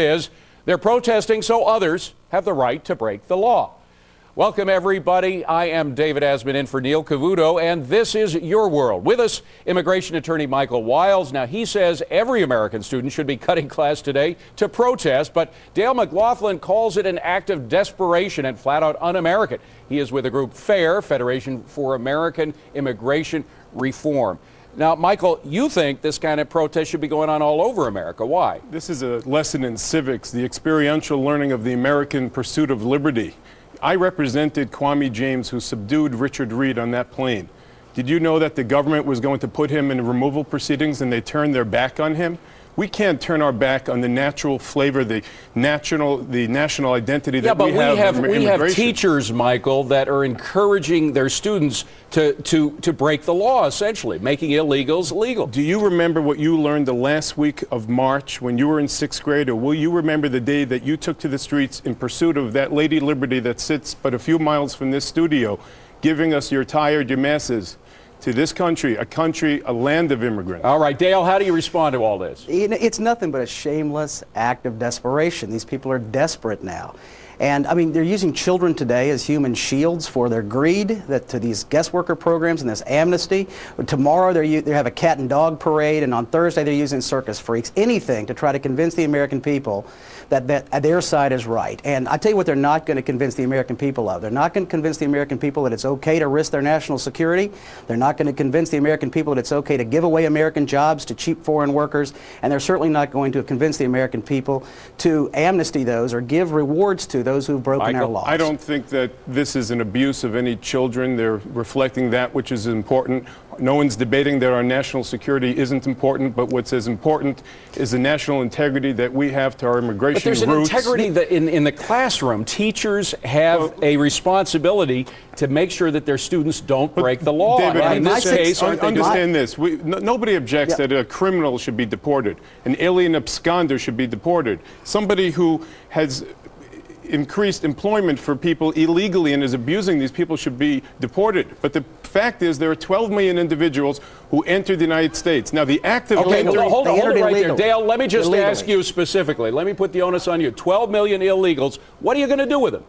is they're protesting so others have the right to break the law. Welcome, everybody. I am David Asman in for Neil Cavuto, and this is Your World. With us, immigration attorney Michael Wiles. Now, he says every American student should be cutting class today to protest, but Dale McLaughlin calls it an act of desperation and flat out un-American. He is with the group FAIR, Federation for American Immigration Reform. Now, Michael, you think this kind of protest should be going on all over America. Why? This is a lesson in civics, the experiential learning of the American pursuit of liberty. I represented Kwame James, who subdued Richard Reed on that plane. Did you know that the government was going to put him in removal proceedings and they turned their back on him? We can't turn our back on the natural flavor, the national identity that we have in immigration. We have teachers, Michael, that are encouraging their students to break the law, essentially, making illegals legal. Do you remember what you learned the last week of March when you were in 6th grade, or will you remember the day that you took to the streets in pursuit of that Lady Liberty that sits but a few miles from this studio, giving us your tired, your masses? To this country, a land of immigrants. All right, Dale, how do you respond to all this? It's nothing but a shameless act of desperation. These people are desperate now. And I mean, they're using children today as human shields for their greed to these guest worker programs and this amnesty. Tomorrow they have a cat and dog parade, and on Thursday they're using circus freaks, anything to try to convince the American people that their side is right. And I tell you what they're not going to convince the American people of. They're not going to convince the American people that it's okay to risk their national security. They're not going to convince the American people that it's okay to give away American jobs to cheap foreign workers. And they're certainly not going to convince the American people to amnesty those or give rewards to those who've broken our laws. I don't think that this is an abuse of any children. They're reflecting that which is important. No one's debating that our national security isn't important, but what's as important is the national integrity that we have to our immigration roots. But there's an integrity that in the classroom. Teachers have a responsibility to make sure that their students don't break the law. David, in this case, understand this. Nobody objects that a criminal should be deported. An alien absconder should be deported. Somebody who has increased employment for people illegally and is abusing these people should be deported. But the fact is there are 12 million individuals who entered the United States. Now, the act of entering... Hold it right there. Dale, let me just ask you specifically. Let me put the onus on you. 12 million illegals. What are you going to do with them?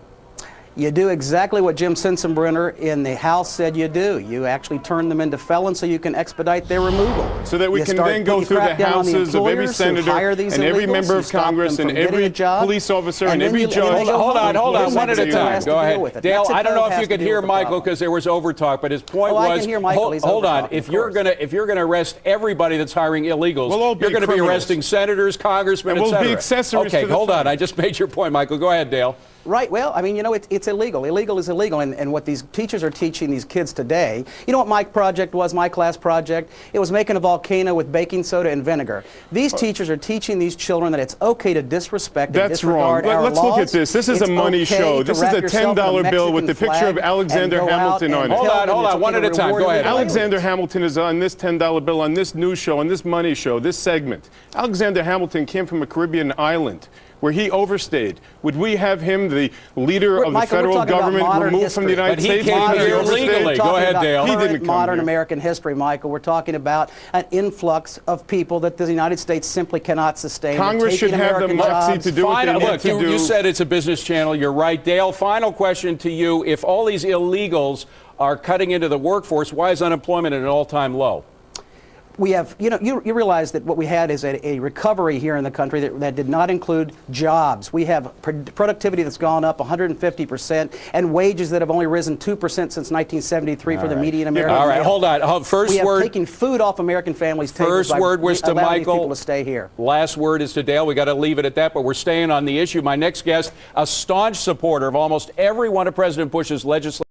You do exactly what Jim Sensenbrenner in the House said you do. You actually turn them into felons so you can expedite their removal. So that we can then go through the houses of every senator and every member of Congress and every police officer and every judge. Hold on, one at a time. Go ahead. Dale, I don't know if you could hear Michael because there was overtalk, but his point was, hold on, if you're going to arrest everybody that's hiring illegals, you're going to be arresting senators, congressmen, et cetera. We'll be accessories to the hold on. I just made your point, Michael. Go ahead, Dale. Right. Well, I mean, you know, it's illegal. Illegal is illegal. And what these teachers are teaching these kids today, you know what my project was, my class project? It was making a volcano with baking soda and vinegar. These teachers are teaching these children that it's okay to disrespect and disregard our laws. Let's look at this. This is a money show. This is a $10 bill with the picture of Alexander Hamilton on it. Hold on, one at a time. Go ahead. Alexander Hamilton is on this $10 bill, on this news show, on this money show, this segment. Alexander Hamilton came from a Caribbean island where he overstayed. Would we have him, the leader of the federal government, removed from the United States? He came here illegally. Go ahead, Dale. He didn't come modern American history, Michael. We're talking about an influx of people that the United States simply cannot sustain. Congress should have the moxie to do what they need to do. You said it's a business channel. You're right. Dale, final question to you. If all these illegals are cutting into the workforce, why is unemployment at an all-time low? We have, you know, you realize that what we had is a recovery here in the country that did not include jobs. We have productivity that's gone up 150% and wages that have only risen 2% since 1973 for the median American. All right, hold on. We have taken food off American families' tables by allowing people to stay here. Last word is to Dale. We got to leave it at that, but we're staying on the issue. My next guest, a staunch supporter of almost every one of President Bush's legislation.